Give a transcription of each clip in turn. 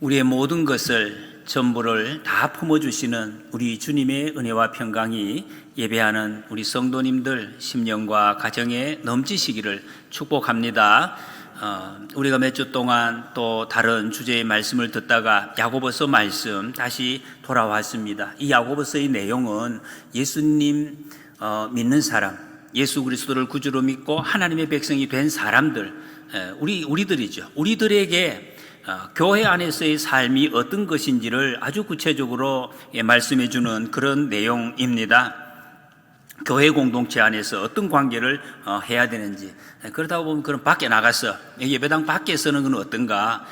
우리의 모든 것을 전부를 다 품어주시는 우리 주님의 은혜와 평강이 예배하는 우리 성도님들 심령과 가정에 넘치시기를 축복합니다. 우리가 몇 주 동안 또 다른 주제의 말씀을 듣다가 야고보서 말씀 다시 돌아왔습니다. 이 야고보서의 내용은 예수님 믿는 사람, 예수 그리스도를 구주로 믿고 하나님의 백성이 된 사람들, 우리들이죠. 우리들에게 교회 안에서의 삶이 어떤 것인지를 아주 구체적으로 말씀해 주는 그런 내용입니다. 교회 공동체 안에서 어떤 관계를 해야 되는지, 그러다 보면 그럼 밖에 나가서 예배당 밖에서는 그건 어떤가,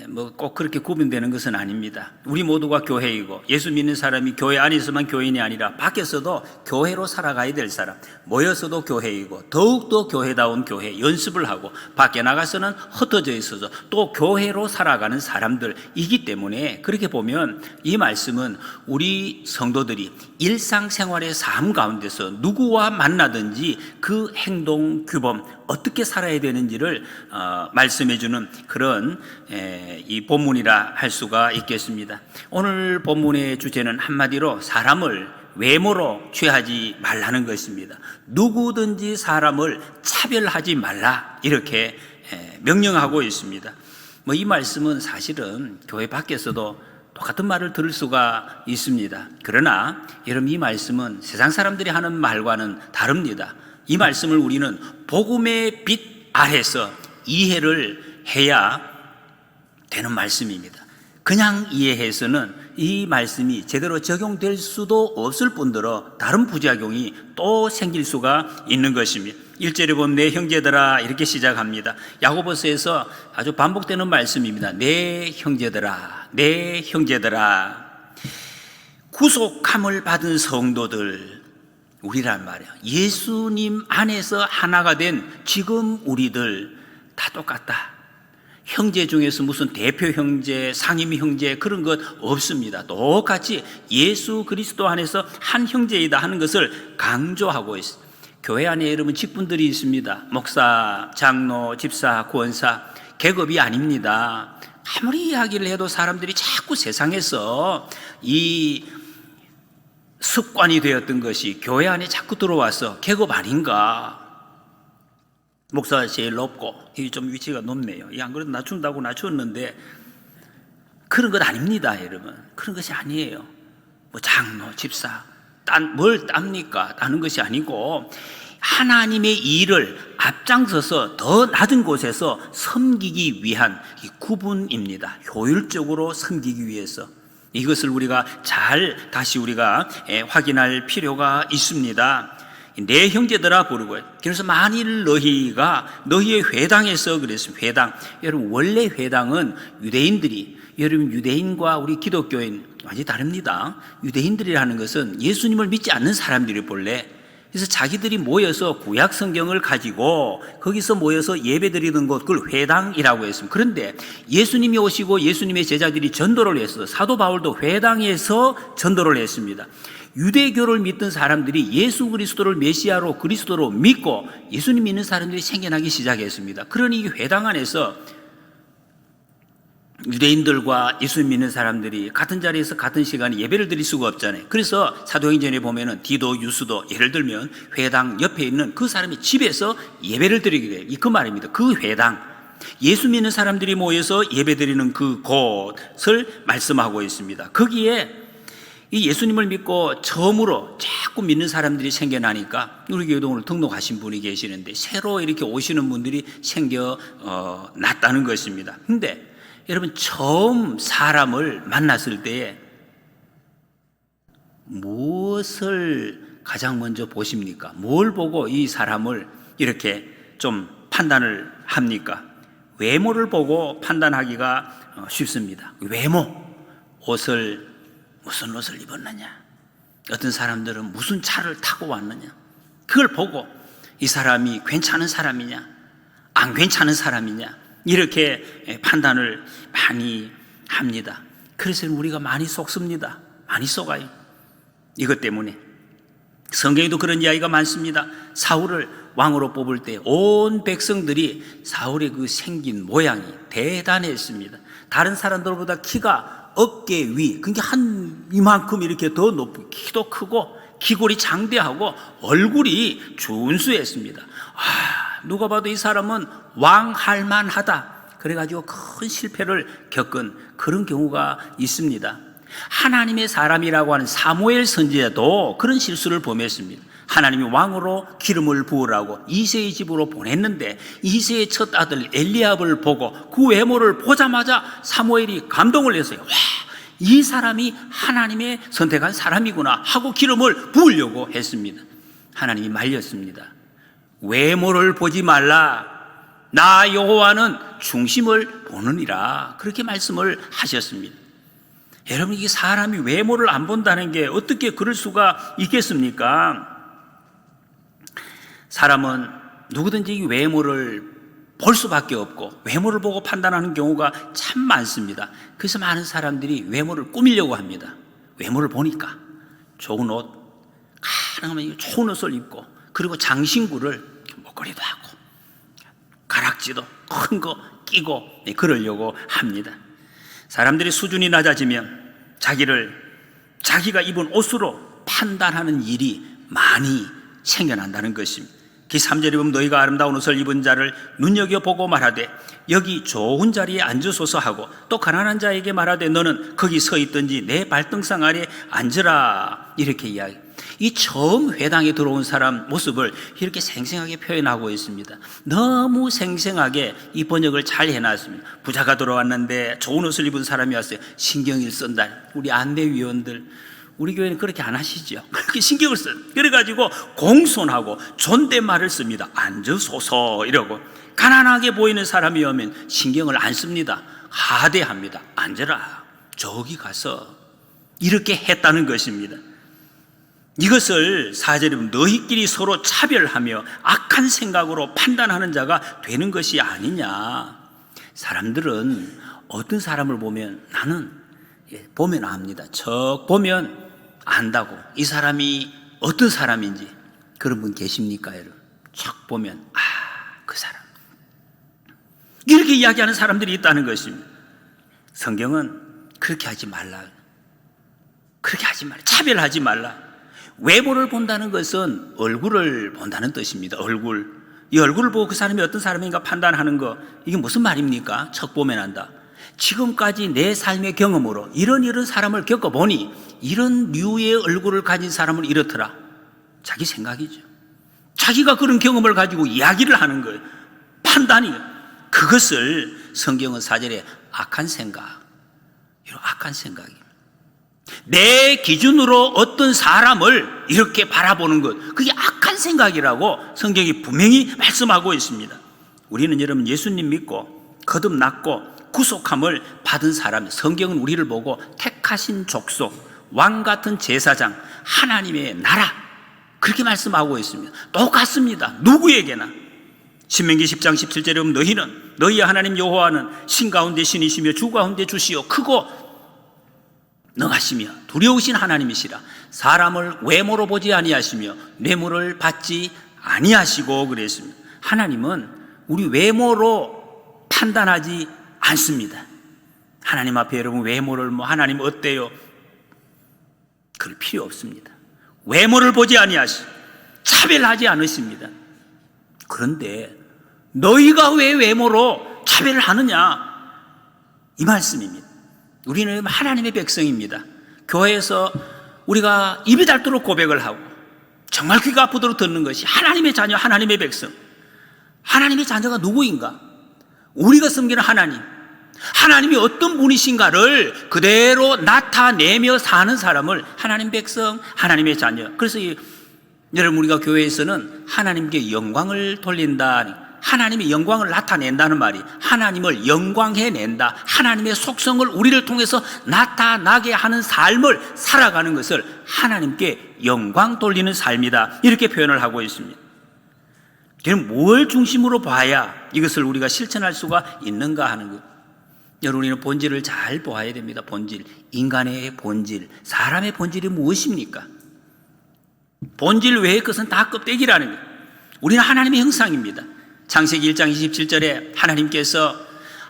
뭐 꼭 그렇게 구분되는 것은 아닙니다. 우리 모두가 교회이고 예수 믿는 사람이 교회 안에서만 교인이 아니라 밖에서도 교회로 살아가야 될 사람, 모여서도 교회이고 더욱더 교회다운 교회 연습을 하고 밖에 나가서는 흩어져 있어서 또 교회로 살아가는 사람들이기 때문에, 그렇게 보면 이 말씀은 우리 성도들이 일상생활의 삶 가운데서 누구와 만나든지 그 행동 규범 어떻게 살아야 되는지를 말씀해 주는 그런 이 본문이라 할 수가 있겠습니다. 오늘 본문의 주제는 한마디로 사람을 외모로 취하지 말라는 것입니다. 누구든지 사람을 차별하지 말라, 이렇게 명령하고 있습니다. 이 말씀은 사실은 교회 밖에서도 똑같은 말을 들을 수가 있습니다. 그러나 여러분, 이 말씀은 세상 사람들이 하는 말과는 다릅니다. 이 말씀을 우리는 복음의 빛 아래서 이해를 해야 되는 말씀입니다. 그냥 이해해서는 이 말씀이 제대로 적용될 수도 없을 뿐더러 다른 부작용이 또 생길 수가 있는 것입니다. 1절에 보면 내 형제들아, 이렇게 시작합니다. 야고보서에서 아주 반복되는 말씀입니다. 내 형제들아, 내 형제들아. 구속함을 받은 성도들, 우리란 말이야. 예수님 안에서 하나가 된 지금 우리들 다 똑같다. 형제 중에서 무슨 대표 형제, 상임 형제 그런 것 없습니다. 똑같이 예수 그리스도 안에서 한 형제이다 하는 것을 강조하고 있어요. 교회 안에 여러분 직분들이 있습니다. 목사, 장로, 집사, 구원사, 계급이 아닙니다. 아무리 이야기를 해도 사람들이 자꾸 세상에서 이 습관이 되었던 것이 교회 안에 자꾸 들어와서 계급 아닌가, 목사가 제일 높고, 이게 좀 위치가 높네요. 안 그래도 낮춘다고 낮췄는데, 그런 것 아닙니다, 여러분. 그런 것이 아니에요. 장로, 집사, 뭘 땁니까? 따는 것이 아니고, 하나님의 일을 앞장서서 더 낮은 곳에서 섬기기 위한 이 구분입니다. 효율적으로 섬기기 위해서. 이것을 우리가 다시 우리가 확인할 필요가 있습니다. 내 형제들아 부르고, 그래서 만일 너희의 회당에서 그랬습니다. 회당, 여러분 원래 회당은 유대인들이, 여러분 유대인과 우리 기독교인 완전히 다릅니다. 유대인들이라는 것은 예수님을 믿지 않는 사람들이 본래, 그래서 자기들이 모여서 구약 성경을 가지고 거기서 모여서 예배드리는 것, 그걸 회당이라고 했습니다. 그런데 예수님이 오시고 예수님의 제자들이 전도를 했어요. 사도 바울도 회당에서 전도를 했습니다. 유대교를 믿던 사람들이 예수 그리스도를 메시아로 그리스도로 믿고 예수님 믿는 사람들이 생겨나기 시작했습니다. 그러니 이 회당 안에서 유대인들과 예수님 믿는 사람들이 같은 자리에서 같은 시간에 예배를 드릴 수가 없잖아요. 그래서 사도행전에 보면은 디도, 유스도, 예를 들면 회당 옆에 있는 그 사람의 집에서 예배를 드리게 돼요. 그 말입니다. 그 회당, 예수 믿는 사람들이 모여서 예배 드리는 그 곳을 말씀하고 있습니다. 거기에 이 예수님을 믿고 처음으로 자꾸 믿는 사람들이 생겨나니까, 우리 교회도 오늘 등록하신 분이 계시는데 새로 이렇게 오시는 분들이 생겨났다는 것입니다. 근데 여러분, 처음 사람을 만났을 때 무엇을 가장 먼저 보십니까? 뭘 보고 이 사람을 이렇게 좀 판단을 합니까? 외모를 보고 판단하기가 쉽습니다. 외모, 무슨 옷을 입었느냐, 어떤 사람들은 무슨 차를 타고 왔느냐, 그걸 보고 이 사람이 괜찮은 사람이냐 안 괜찮은 사람이냐, 이렇게 판단을 많이 합니다. 그래서 우리가 많이 속습니다. 많이 속아요. 이것 때문에 성경에도 그런 이야기가 많습니다. 사울을 왕으로 뽑을 때 온 백성들이 사울의 그 생긴 모양이 대단했습니다. 다른 사람들보다 키가 어깨 위, 그게 한 이만큼 이렇게 더 높고 키도 크고 기골이 장대하고 얼굴이 준수했습니다. 누가 봐도 이 사람은 왕할만하다. 그래가지고 큰 실패를 겪은 그런 경우가 있습니다. 하나님의 사람이라고 하는 사무엘 선지자도 그런 실수를 범했습니다. 하나님이 왕으로 기름을 부으라고 이새의 집으로 보냈는데 이새의 첫 아들 엘리압을 보고 그 외모를 보자마자 사무엘이 감동을 했어요. 와, 이 사람이 하나님의 선택한 사람이구나 하고 기름을 부으려고 했습니다. 하나님이 말렸습니다. 외모를 보지 말라. 나 여호와는 중심을 보느니라. 그렇게 말씀을 하셨습니다. 여러분, 이게 사람이 외모를 안 본다는 게 어떻게 그럴 수가 있겠습니까? 사람은 누구든지 외모를 볼 수밖에 없고 외모를 보고 판단하는 경우가 참 많습니다. 그래서 많은 사람들이 외모를 꾸미려고 합니다. 외모를 보니까 좋은 옷, 가능하면 좋은 옷을 입고, 그리고 장신구를 목걸이도 하고 가락지도 큰 거 끼고 그러려고 합니다. 사람들이 수준이 낮아지면 자기가 입은 옷으로 판단하는 일이 많이 생겨난다는 것입니다. 기 3절에 보면 너희가 아름다운 옷을 입은 자를 눈여겨보고 말하되 여기 좋은 자리에 앉으소서 하고, 또 가난한 자에게 말하되 너는 거기 서 있든지 내 발등상 아래 앉으라. 이렇게 이야기. 이 처음 회당에 들어온 사람 모습을 이렇게 생생하게 표현하고 있습니다. 너무 생생하게 이 번역을 잘 해놨습니다. 부자가 들어왔는데 좋은 옷을 입은 사람이 왔어요. 신경을 쓴다. 우리 안내위원들, 우리 교회는 그렇게 안 하시죠. 그렇게 신경을 써요. 그래가지고 공손하고 존댓말을 씁니다. 앉으소서 이러고. 가난하게 보이는 사람이 오면 신경을 안 씁니다. 하대합니다. 앉으라. 저기 가서. 이렇게 했다는 것입니다. 이것을 4절에 보면 너희끼리 서로 차별하며 악한 생각으로 판단하는 자가 되는 것이 아니냐. 사람들은 어떤 사람을 보면 나는 보면 압니다. 척 보면 안다고. 이 사람이 어떤 사람인지. 그런 분 계십니까, 여러분? 척 보면 그 사람. 이렇게 이야기하는 사람들이 있다는 것입니다. 성경은 그렇게 하지 말라. 그렇게 하지 말라. 차별하지 말라. 외모를 본다는 것은 얼굴을 본다는 뜻입니다. 얼굴. 이 얼굴을 보고 그 사람이 어떤 사람인가 판단하는 거, 이게 무슨 말입니까? 척 보면 안다. 지금까지 내 삶의 경험으로 이런 사람을 겪어보니 이런 류의 얼굴을 가진 사람은 이렇더라. 자기 생각이죠. 자기가 그런 경험을 가지고 이야기를 하는 거예요. 판단이에요. 그것을 성경은 4절에 악한 생각, 이런 악한 생각이에요. 내 기준으로 어떤 사람을 이렇게 바라보는 것, 그게 악한 생각이라고 성경이 분명히 말씀하고 있습니다. 우리는 여러분 예수님 믿고 거듭났고 구속함을 받은 사람, 성경은 우리를 보고 택하신 족속, 왕같은 제사장, 하나님의 나라, 그렇게 말씀하고 있습니다. 똑같습니다. 누구에게나. 신명기 10장 17절에 보면 너희의 하나님 여호와는 신 가운데 신이시며 주 가운데 주시요 크고 능하시며 두려우신 하나님이시라. 사람을 외모로 보지 아니하시며 뇌물을 받지 아니하시고 그랬습니다. 하나님은 우리 외모로 판단하지 않습니다. 하나님 앞에 여러분 외모를 하나님 어때요? 그럴 필요 없습니다. 외모를 보지 아니하시고 차별하지 않으십니다. 그런데 너희가 왜 외모로 차별을 하느냐? 이 말씀입니다. 우리는 하나님의 백성입니다. 교회에서 우리가 입이 닳도록 고백을 하고 정말 귀가 아프도록 듣는 것이 하나님의 자녀, 하나님의 백성. 하나님의 자녀가 누구인가? 우리가 섬기는 하나님, 하나님이 어떤 분이신가를 그대로 나타내며 사는 사람을 하나님 백성, 하나님의 자녀. 그래서 여러분 우리가 교회에서는 하나님께 영광을 돌린다, 하나님의 영광을 나타낸다는 말이 하나님을 영광해낸다, 하나님의 속성을 우리를 통해서 나타나게 하는 삶을 살아가는 것을 하나님께 영광 돌리는 삶이다, 이렇게 표현을 하고 있습니다. 그럼 뭘 중심으로 봐야 이것을 우리가 실천할 수가 있는가 하는 것. 여러분 우리는 본질을 잘 보아야 됩니다. 본질, 인간의 본질, 사람의 본질이 무엇입니까? 본질 외의 것은 다 껍데기라는 것. 우리는 하나님의 형상입니다. 창세기 1장 27절에 하나님께서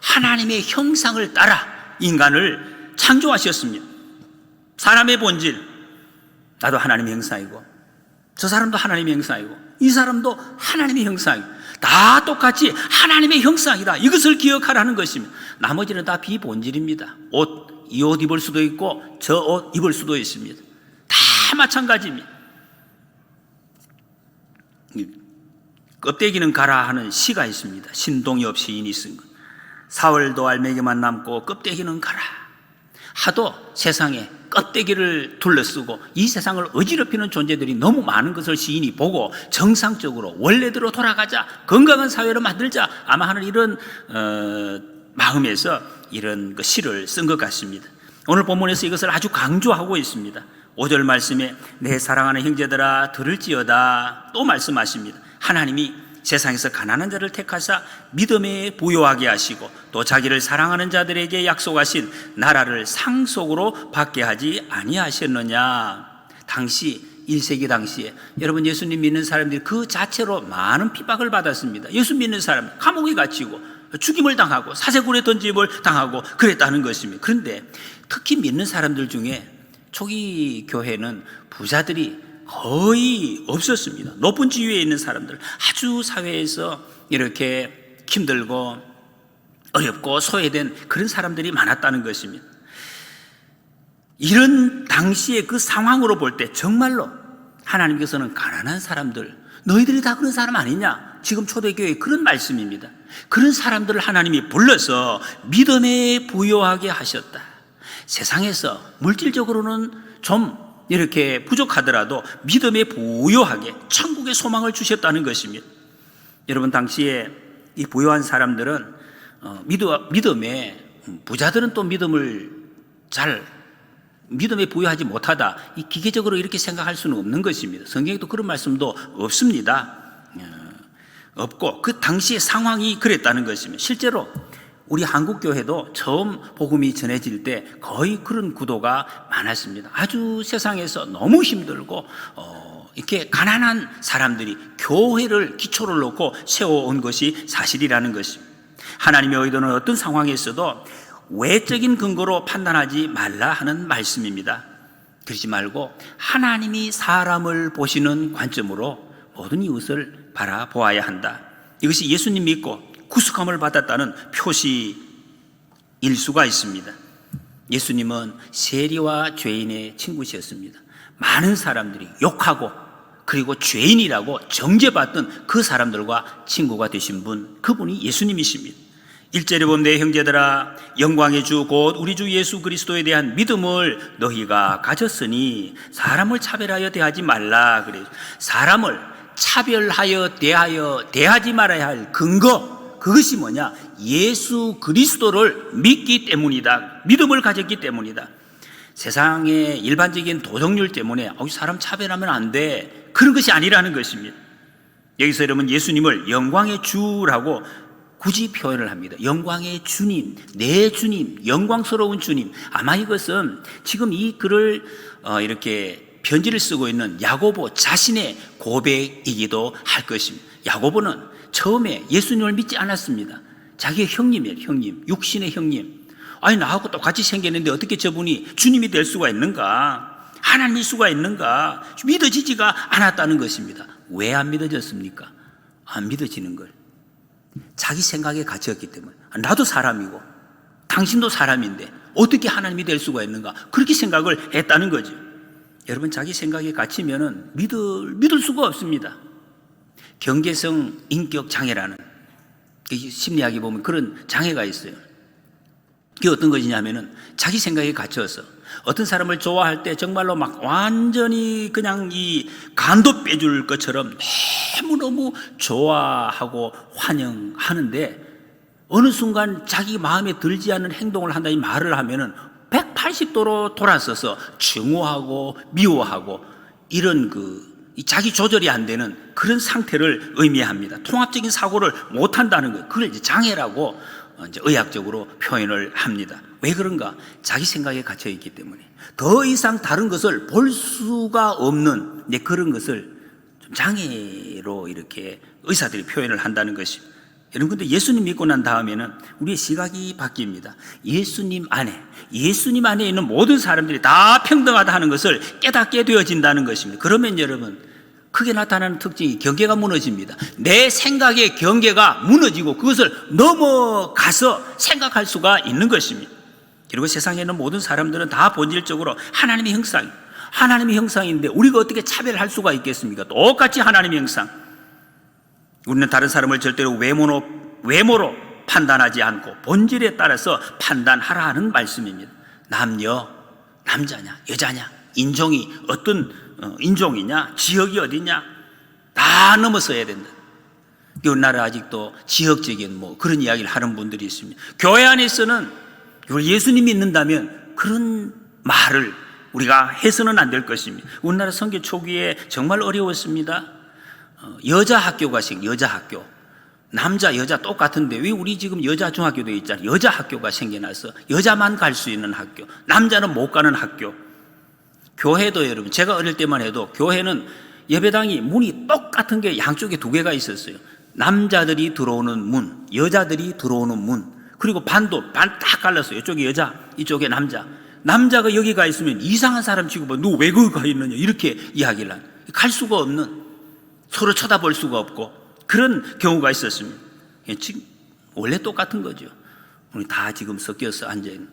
하나님의 형상을 따라 인간을 창조하셨습니다. 사람의 본질, 나도 하나님의 형상이고 저 사람도 하나님의 형상이고 이 사람도 하나님의 형상이고 다 똑같이 하나님의 형상이다, 이것을 기억하라는 것입니다. 나머지는 다 비본질입니다. 이 옷 입을 수도 있고 저 옷 입을 수도 있습니다. 다 마찬가지입니다. 껍데기는 가라 하는 시가 있습니다. 신동엽 시인이 쓴 것. 사월도 알맹이만 남고 껍데기는 가라. 하도 세상에 껍데기를 둘러쓰고 이 세상을 어지럽히는 존재들이 너무 많은 것을 시인이 보고 정상적으로 원래대로 돌아가자, 건강한 사회로 만들자, 아마 하는 이런 마음에서 이런 시를 쓴 것 같습니다. 오늘 본문에서 이것을 아주 강조하고 있습니다. 5절 말씀에 내 사랑하는 형제들아 들을지어다 또 말씀하십니다. 하나님이 세상에서 가난한 자를 택하사 믿음에 부요하게 하시고 또 자기를 사랑하는 자들에게 약속하신 나라를 상속으로 받게 하지 아니하셨느냐. 당시 1세기 당시에 여러분, 예수님 믿는 사람들이 그 자체로 많은 핍박을 받았습니다. 예수 믿는 사람 감옥에 갇히고 죽임을 당하고 사세굴에 던짐을 당하고 그랬다는 것입니다. 그런데 특히 믿는 사람들 중에 초기 교회는 부자들이 거의 없었습니다. 높은 지위에 있는 사람들, 아주 사회에서 이렇게 힘들고 어렵고 소외된 그런 사람들이 많았다는 것입니다. 이런 당시의 그 상황으로 볼 때 정말로 하나님께서는 가난한 사람들, 너희들이 다 그런 사람 아니냐? 지금 초대교회에 그런 말씀입니다. 그런 사람들을 하나님이 불러서 믿음에 부요하게 하셨다. 세상에서 물질적으로는 좀 이렇게 부족하더라도 믿음에 부요하게 천국의 소망을 주셨다는 것입니다. 여러분, 당시에 이 부요한 사람들은 믿음에, 부자들은 또 믿음에 부요하지 못하다, 이 기계적으로 이렇게 생각할 수는 없는 것입니다. 성경에도 그런 말씀도 없습니다. 없고 그 당시의 상황이 그랬다는 것입니다. 실제로 우리 한국교회도 처음 복음이 전해질 때 거의 그런 구도가 많았습니다. 아주 세상에서 너무 힘들고 이렇게 가난한 사람들이 교회를 기초를 놓고 세워온 것이 사실이라는 것입니다. 하나님의 의도는 어떤 상황에서도 외적인 근거로 판단하지 말라 하는 말씀입니다. 그러지 말고 하나님이 사람을 보시는 관점으로 모든 이웃을 바라보아야 한다. 이것이 예수님 믿고 구속함을 받았다는 표시일 수가 있습니다. 예수님은 세리와 죄인의 친구셨습니다. 많은 사람들이 욕하고 그리고 죄인이라고 정죄받던 그 사람들과 친구가 되신 분, 그분이 예수님이십니다. 1절에 보면 내 형제들아 영광의 주 곧 우리 주 예수 그리스도에 대한 믿음을 너희가 가졌으니 사람을 차별하여 대하지 말라 그래요. 사람을 차별하여 대하지 말아야 할 근거, 그것이 뭐냐? 예수 그리스도를 믿기 때문이다. 믿음을 가졌기 때문이다. 세상의 일반적인 도덕률 때문에 사람 차별하면 안 돼, 그런 것이 아니라는 것입니다. 여기서 여러분, 예수님을 영광의 주라고 굳이 표현을 합니다. 영광의 주님, 내 주님, 영광스러운 주님. 아마 이것은 지금 이 글을 이렇게 편지를 쓰고 있는 야고보 자신의 고백이기도 할 것입니다. 야고보는 처음에 예수님을 믿지 않았습니다. 자기의 형님이에요. 형님, 육신의 형님. 아니, 나하고 똑같이 생겼는데 어떻게 저분이 주님이 될 수가 있는가? 하나님일 수가 있는가? 믿어지지가 않았다는 것입니다. 왜 안 믿어졌습니까? 안 믿어지는 걸 자기 생각에 갇혔기 때문에. 나도 사람이고 당신도 사람인데 어떻게 하나님이 될 수가 있는가? 그렇게 생각을 했다는 거죠. 여러분, 자기 생각에 갇히면은 믿을 수가 없습니다. 경계성 인격 장애라는, 심리학에 보면 그런 장애가 있어요. 그게 어떤 것이냐면은 자기 생각에 갇혀서 어떤 사람을 좋아할 때 정말로 막 완전히 그냥 이 간도 빼줄 것처럼 너무너무 좋아하고 환영하는데 어느 순간 자기 마음에 들지 않는 행동을 한다니 말을 하면은 180도로 돌아서서 증오하고 미워하고 이런 이 자기 조절이 안 되는 그런 상태를 의미합니다. 통합적인 사고를 못 한다는 거예요. 그걸 이제 장애라고 이제 의학적으로 표현을 합니다. 왜 그런가? 자기 생각에 갇혀 있기 때문에 더 이상 다른 것을 볼 수가 없는 그런 것을 좀 장애로 이렇게 의사들이 표현을 한다는 것입니다. 여러분, 근데 예수님 믿고 난 다음에는 우리의 시각이 바뀝니다. 예수님 안에 있는 모든 사람들이 다 평등하다 하는 것을 깨닫게 되어진다는 것입니다. 그러면 여러분, 크게 나타나는 특징이 경계가 무너집니다. 내 생각의 경계가 무너지고 그것을 넘어가서 생각할 수가 있는 것입니다. 그리고 세상에 있는 모든 사람들은 다 본질적으로 하나님의 형상인데 우리가 어떻게 차별할 수가 있겠습니까? 똑같이 하나님의 형상. 우리는 다른 사람을 절대로 외모로 판단하지 않고 본질에 따라서 판단하라 하는 말씀입니다. 남자냐, 여자냐, 인종이 어떤 인종이냐, 지역이 어디냐, 다 넘어서야 된다. 우리나라 아직도 지역적인 그런 이야기를 하는 분들이 있습니다. 교회 안에서는 예수님 믿는다면 그런 말을 우리가 해서는 안 될 것입니다. 우리나라 선교 초기에 정말 어려웠습니다. 여자 학교가 여자 학교. 남자, 여자 똑같은데 왜 우리 지금 여자 중학교도 있잖아요. 여자 학교가 생겨나서 여자만 갈 수 있는 학교, 남자는 못 가는 학교. 교회도 여러분, 제가 어릴 때만 해도 교회는 예배당이 문이 똑같은 게 양쪽에 두 개가 있었어요. 남자들이 들어오는 문, 여자들이 들어오는 문. 그리고 반 딱 갈랐어요. 이쪽에 여자, 이쪽에 남자. 남자가 여기 가 있으면 이상한 사람 취급하고 너 왜 거기 가 있느냐 이렇게 이야기를 하는, 갈 수가 없는, 서로 쳐다볼 수가 없고 그런 경우가 있었습니다. 지금 원래 똑같은 거죠. 우리 다 지금 섞여서 앉아있는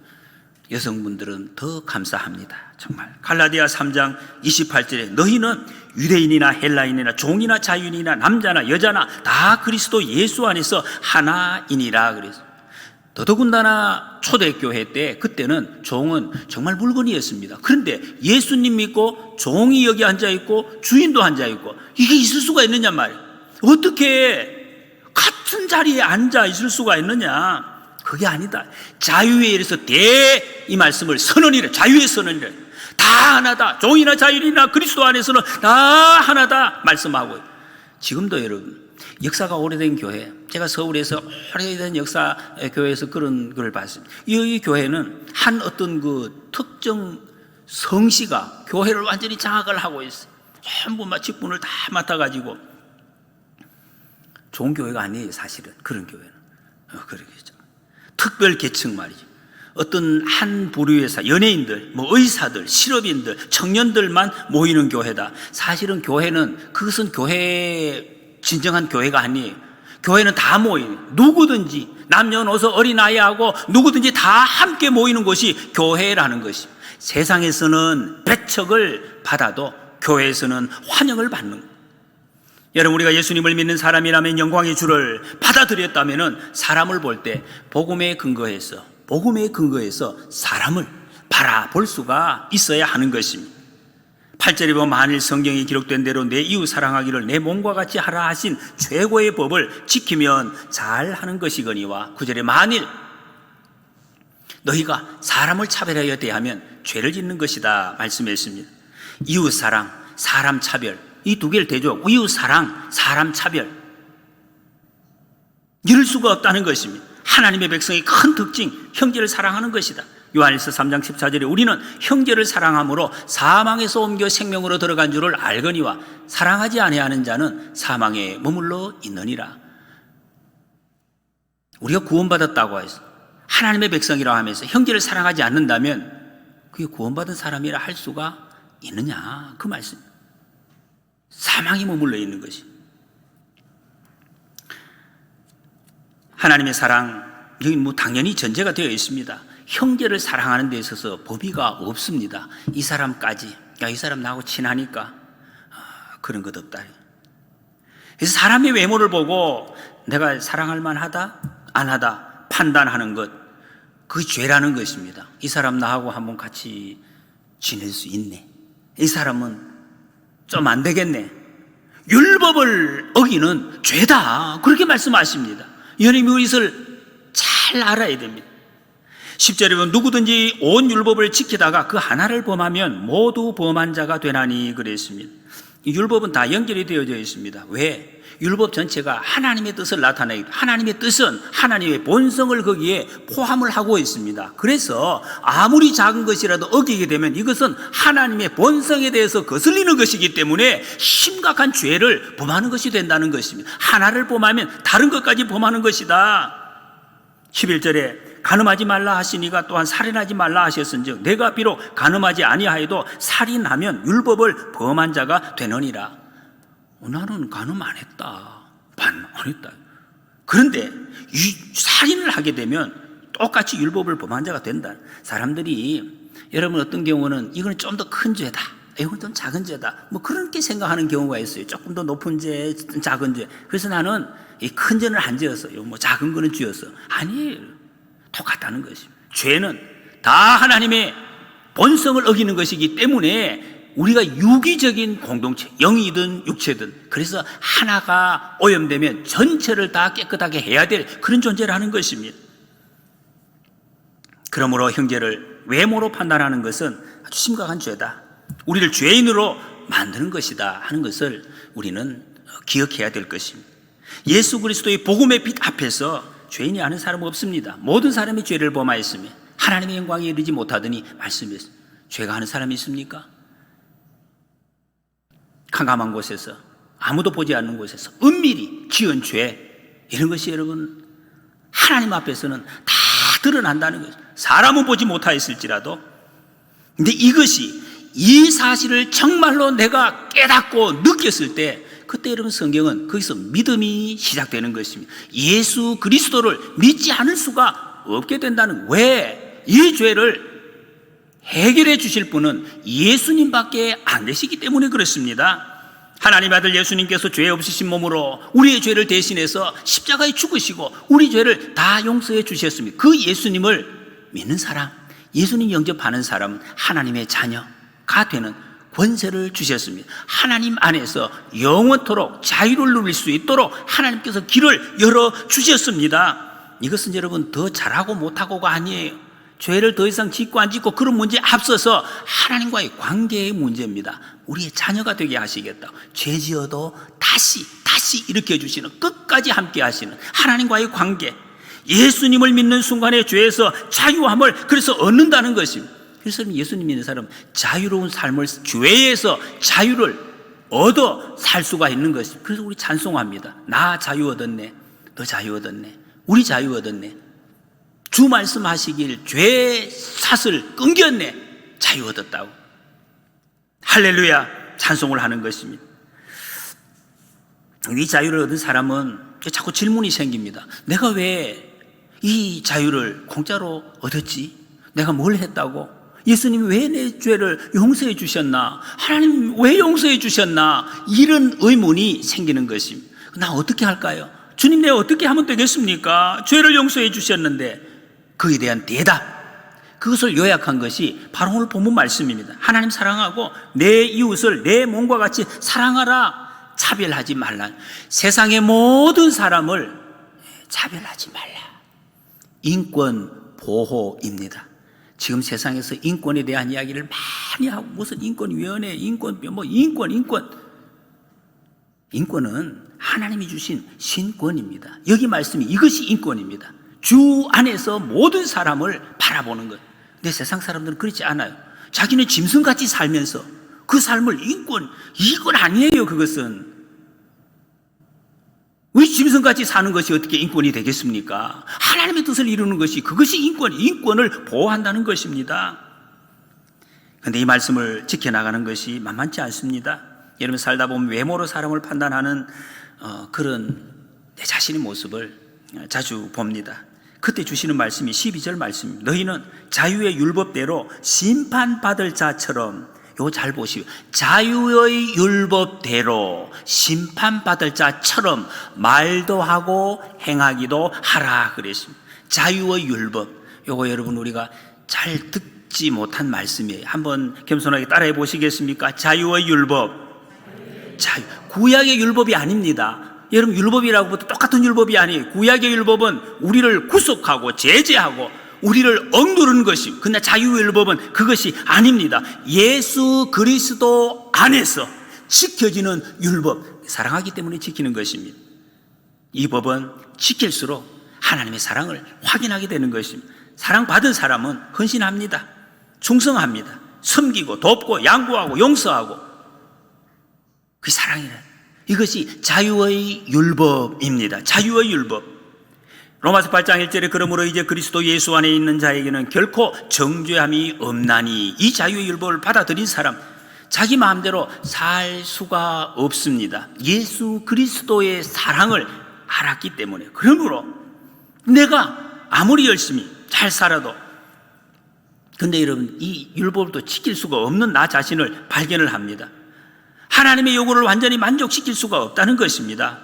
여성분들은 더 감사합니다. 정말 갈라디아 3장 28절에 너희는 유대인이나 헬라인이나 종이나 자유인이나 남자나 여자나 다 그리스도 예수 안에서 하나이니라 그래서. 더더군다나 초대교회 때 그때는 종은 정말 물건이었습니다. 그런데 예수님 믿고 종이 여기 앉아있고 주인도 앉아있고 이게 있을 수가 있느냐 말이에요. 어떻게 같은 자리에 앉아 있을 수가 있느냐. 그게 아니다. 자유에 이르서 이 말씀을 선언이래. 자유의 선언이래. 다 하나다. 종이나 자유인이나 그리스도 안에서는 다 하나다 말씀하고. 지금도 여러분, 역사가 오래된 교회, 제가 서울에서 오래된 역사 교회에서 그런 걸 봤습니다. 이 교회는 한 어떤 그 특정 성씨가 교회를 완전히 장악을 하고 있어요. 전부 직분을 다 맡아가지고. 좋은 교회가 아니에요, 사실은. 그런 교회는. 그러겠죠. 특별 계층 말이죠. 어떤 한 부류에서 연예인들, 의사들, 실업인들, 청년들만 모이는 교회다. 사실은 교회는, 그것은 진정한 교회가 아니에요. 교회는 다 모이는, 누구든지 남녀노소 어린아이하고 누구든지 다 함께 모이는 곳이 교회라는 것이. 세상에서는 배척을 받아도 교회에서는 환영을 받는 거예요. 여러분, 우리가 예수님을 믿는 사람이라면, 영광의 주를 받아들였다면 사람을 볼 때 복음에 근거해서 사람을 바라볼 수가 있어야 하는 것입니다. 8절에 보면 만일 성경에 기록된 대로 내 이웃 사랑하기를 내 몸과 같이 하라 하신 최고의 법을 지키면 잘하는 것이거니와 9절에 만일 너희가 사람을 차별하여 대하면 죄를 짓는 것이다 말씀했습니다. 이웃 사랑, 사람 차별, 이 두 개를 대조, 이웃 사랑, 사람 차별, 이럴 수가 없다는 것입니다. 하나님의 백성의 큰 특징, 형제를 사랑하는 것이다. 요한일서 3장 14절에 우리는 형제를 사랑함으로 사망에서 옮겨 생명으로 들어간 줄을 알거니와 사랑하지 아니하는 자는 사망에 머물러 있느니라. 우리가 구원받았다고 해서 하나님의 백성이라고 하면서 형제를 사랑하지 않는다면 그게 구원받은 사람이라 할 수가 있느냐, 그 말씀. 사망에 머물러 있는 것이. 하나님의 사랑, 여기 당연히 전제가 되어 있습니다. 형제를 사랑하는 데 있어서 법의가 없습니다. 이 사람까지, 이 사람 나하고 친하니까 그런 것 없다. 그래서 사람의 외모를 보고 내가 사랑할 만하다, 안 하다 판단하는 것, 그게 죄라는 것입니다. 이 사람 나하고 한번 같이 지낼 수 있네, 이 사람은 좀 안 되겠네, 율법을 어기는 죄다, 그렇게 말씀하십니다. 하나님의 이것을 잘 알아야 됩니다. 10절에 보면 누구든지 온 율법을 지키다가 그 하나를 범하면 모두 범한 자가 되나니 그랬습니다. 이 율법은 다 연결이 되어져 있습니다. 왜? 율법 전체가 하나님의 뜻을 나타내기, 하나님의 뜻은 하나님의 본성을 거기에 포함을 하고 있습니다. 그래서 아무리 작은 것이라도 어기게 되면 이것은 하나님의 본성에 대해서 거슬리는 것이기 때문에 심각한 죄를 범하는 것이 된다는 것입니다. 하나를 범하면 다른 것까지 범하는 것이다. 11절에 간음하지 말라 하시니가 또한 살인하지 말라 하셨은즉 내가 비록 간음하지 아니하여도 살인하면 율법을 범한 자가 되느니라. 나는 간음 안 했다. 안 했다. 그런데 살인을 하게 되면 똑같이 율법을 범한 자가 된다. 사람들이 여러분 어떤 경우는 이건 좀 더 큰 죄다, 이건 좀 작은 죄다, 뭐 그렇게 생각하는 경우가 있어요. 조금 더 높은 죄, 작은 죄. 그래서 나는 이 큰 죄는 안 지었어요. 뭐 작은 거는 지었어. 아니에요. 똑같다는 것입니다. 죄는 다 하나님의 본성을 어기는 것이기 때문에 우리가 유기적인 공동체, 영이든 육체든, 그래서 하나가 오염되면 전체를 다 깨끗하게 해야 될 그런 존재라는 것입니다. 그러므로 형제를 외모로 판단하는 것은 아주 심각한 죄다, 우리를 죄인으로 만드는 것이다 하는 것을 우리는 기억해야 될 것입니다. 예수 그리스도의 복음의 빛 앞에서 죄인이 아는 사람은 없습니다. 모든 사람이 죄를 범하였으며 하나님의 영광에 이르지 못하더니 말씀했습니다. 죄가 하는 사람이 있습니까? 캄캄한 곳에서, 아무도 보지 않는 곳에서 은밀히 지은 죄, 이런 것이 여러분 하나님 앞에서는 다 드러난다는 거죠. 사람은 보지 못하였을지라도. 근데 이것이, 이 사실을 정말로 내가 깨닫고 느꼈을 때, 그때 여러분 성경은 거기서 믿음이 시작되는 것입니다. 예수 그리스도를 믿지 않을 수가 없게 된다는, 왜? 이 죄를 해결해 주실 분은 예수님밖에 안 되시기 때문에 그렇습니다. 하나님 아들 예수님께서 죄 없으신 몸으로 우리의 죄를 대신해서 십자가에 죽으시고 우리 죄를 다 용서해 주셨습니다. 그 예수님을 믿는 사람, 예수님 영접하는 사람은 하나님의 자녀가 되는 권세를 주셨습니다. 하나님 안에서 영원토록 자유를 누릴 수 있도록 하나님께서 길을 열어주셨습니다. 이것은 여러분 더 잘하고 못하고가 아니에요. 죄를 더 이상 짓고 안 짓고 그런 문제에 앞서서 하나님과의 관계의 문제입니다. 우리의 자녀가 되게 하시겠다. 죄 지어도 다시 일으켜 주시는, 끝까지 함께 하시는 하나님과의 관계, 예수님을 믿는 순간에 죄에서 자유함을 그래서 얻는다는 것입니다. 그래서 예수님 믿는 사람은 자유로운 삶을, 죄에서 자유를 얻어 살 수가 있는 것입니다. 그래서 우리 찬송합니다. 나 자유 얻었네, 너 자유 얻었네, 우리 자유 얻었네. 주 말씀하시길 죄 삿을 끊겼네, 자유 얻었다고. 할렐루야, 찬송을 하는 것입니다. 이 자유를 얻은 사람은 자꾸 질문이 생깁니다. 내가 왜 이 자유를 공짜로 얻었지? 내가 뭘 했다고? 예수님이 왜 내 죄를 용서해 주셨나? 하나님 왜 용서해 주셨나? 이런 의문이 생기는 것입니다. 나 어떻게 할까요? 주님, 내가 어떻게 하면 되겠습니까? 죄를 용서해 주셨는데. 그에 대한 대답, 그것을 요약한 것이 바로 오늘 본문 말씀입니다. 하나님 사랑하고 내 이웃을 내 몸과 같이 사랑하라. 차별하지 말라. 세상의 모든 사람을 차별하지 말라. 인권 보호입니다. 지금 세상에서 인권에 대한 이야기를 많이 하고, 무슨 인권위원회, 인권은 하나님이 주신 신권입니다. 여기 말씀이 이것이 인권입니다. 주 안에서 모든 사람을 바라보는 것. 근데 세상 사람들은 그렇지 않아요. 자기는 짐승같이 살면서 그 삶을 이건 아니에요. 그것은 왜 짐승같이 사는 것이 어떻게 인권이 되겠습니까? 하나님의 뜻을 이루는 것이, 그것이 인권을 보호한다는 것입니다. 그런데 이 말씀을 지켜나가는 것이 만만치 않습니다. 여러분 살다 보면 외모로 사람을 판단하는 그런 내 자신의 모습을 자주 봅니다. 그때 주시는 말씀이 12절 말씀입니다. 너희는 자유의 율법대로 심판받을 자처럼, 이거 잘 보시오. 자유의 율법대로 심판받을 자처럼 말도 하고 행하기도 하라 그랬습니다. 자유의 율법, 이거 여러분 우리가 잘 듣지 못한 말씀이에요. 한번 겸손하게 따라해 보시겠습니까? 자유의 율법, 자유, 구약의 율법이 아닙니다. 여러분 율법이라고 해도 똑같은 율법이 아니에요. 구약의 율법은 우리를 구속하고 제재하고 우리를 억누르는 것이, 그러나 자유율법은 그것이 아닙니다. 예수 그리스도 안에서 지켜지는 율법, 사랑하기 때문에 지키는 것입니다. 이 법은 지킬수록 하나님의 사랑을 확인하게 되는 것입니다. 사랑받은 사람은 헌신합니다. 충성합니다. 섬기고 돕고 양보하고 용서하고, 그 사랑이라. 이것이 자유의 율법입니다. 자유의 율법. 로마서 8장 1절에 그러므로 이제 그리스도 예수 안에 있는 자에게는 결코 정죄함이 없나니, 이 자유의 율법을 받아들인 사람 자기 마음대로 살 수가 없습니다. 예수 그리스도의 사랑을 알았기 때문에. 그러므로 내가 아무리 열심히 잘 살아도, 근데 여러분, 이 율법을 또 지킬 수가 없는 나 자신을 발견을 합니다. 하나님의 요구를 완전히 만족시킬 수가 없다는 것입니다.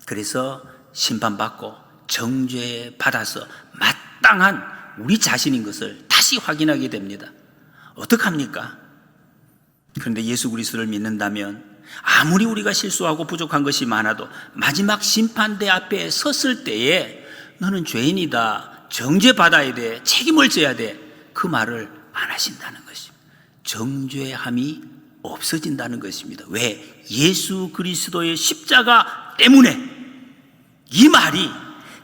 그래서 심판받고 정죄받아서 마땅한 우리 자신인 것을 다시 확인하게 됩니다. 어떡합니까? 그런데 예수 그리스도를 믿는다면 아무리 우리가 실수하고 부족한 것이 많아도 마지막 심판대 앞에 섰을 때에 너는 죄인이다, 정죄받아야 돼, 책임을 져야 돼, 그 말을 안 하신다는 것입니다. 정죄함이 없어진다는 것입니다. 왜? 예수 그리스도의 십자가 때문에. 이 말이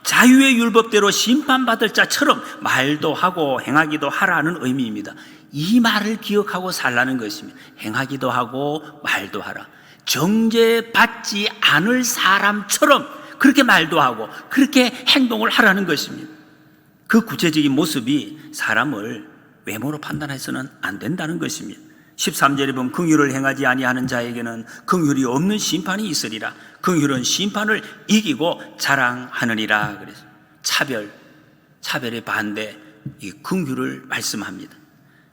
자유의 율법대로 심판받을 자처럼 말도 하고 행하기도 하라는 의미입니다. 이 말을 기억하고 살라는 것입니다. 행하기도 하고 말도 하라. 정죄받지 않을 사람처럼 그렇게 말도 하고 그렇게 행동을 하라는 것입니다. 그 구체적인 모습이 사람을 외모로 판단해서는 안 된다는 것입니다. 13절에 보면 긍휼을 행하지 아니하는 자에게는 긍휼이 없는 심판이 있으리라. 긍휼은 심판을 이기고 자랑하느니라. 그래서 차별의 반대, 이 긍휼을 말씀합니다.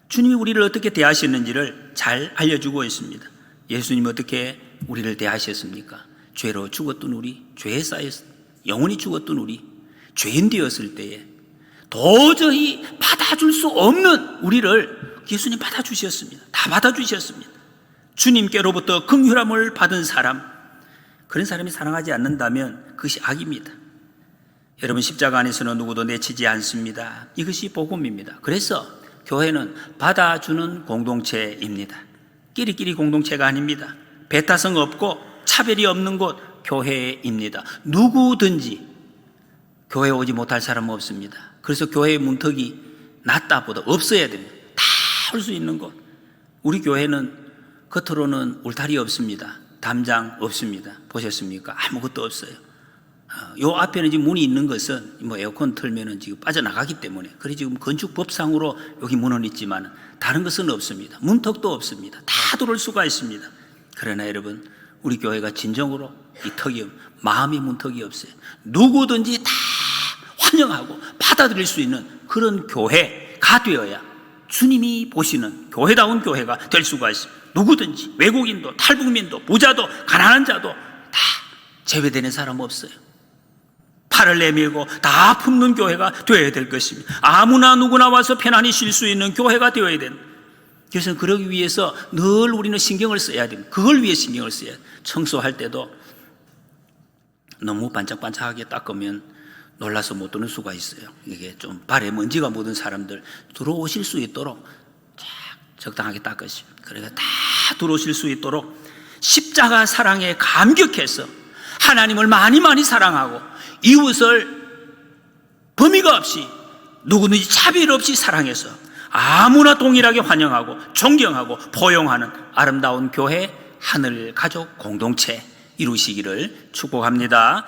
주님이 우리를 어떻게 대하셨는지를 잘 알려주고 있습니다. 예수님이 어떻게 우리를 대하셨습니까? 죄로 죽었던 우리, 죄에 쌓여서 영원히 죽었던 우리, 죄인 되었을 때에 도저히 받아줄 수 없는 우리를 예수님 받아주셨습니다. 다 받아주셨습니다. 주님께로부터 긍휼함을 받은 사람, 그런 사람이 사랑하지 않는다면 그것이 악입니다. 여러분, 십자가 안에서는 누구도 내치지 않습니다. 이것이 복음입니다. 그래서 교회는 받아주는 공동체입니다. 끼리끼리 공동체가 아닙니다. 배타성 없고 차별이 없는 곳 교회입니다. 누구든지 교회에 오지 못할 사람은 없습니다. 그래서 교회의 문턱이 낮다보다 없어야 됩니다. 다 올 수 있는 곳. 우리 교회는 겉으로는 울타리 없습니다. 담장 없습니다. 보셨습니까? 아무것도 없어요. 요 앞에는 지금 문이 있는 것은 뭐 에어컨 틀면은 지금 빠져나가기 때문에, 그래 지금 건축법상으로 여기 문은 있지만 다른 것은 없습니다. 문턱도 없습니다. 다 들어올 수가 있습니다. 그러나 여러분, 우리 교회가 진정으로 이 턱이, 마음의 문턱이 없어요. 누구든지 다 환영하고 받아들일 수 있는 그런 교회가 되어야 주님이 보시는 교회다운 교회가 될 수가 있습니다. 누구든지, 외국인도, 탈북민도, 부자도, 가난한 자도 다 제외되는 사람 없어요. 팔을 내밀고 다 품는 교회가 되어야 될 것입니다. 아무나 누구나 와서 편안히 쉴 수 있는 교회가 되어야 됩니다. 그래서 그러기 위해서 늘 우리는 신경을 써야 됩니다. 그걸 위해 신경을 써야 돼요. 청소할 때도 너무 반짝반짝하게 닦으면 놀라서 못 들어올 수가 있어요. 이게 좀 발에 먼지가 묻은 사람들 들어오실 수 있도록 적당하게 닦으십니다. 그러니까 다 들어오실 수 있도록 십자가 사랑에 감격해서 하나님을 많이 사랑하고 이웃을 범위가 없이 누구든지 차별 없이 사랑해서 아무나 동일하게 환영하고 존경하고 포용하는 아름다운 교회, 하늘 가족 공동체 이루시기를 축복합니다.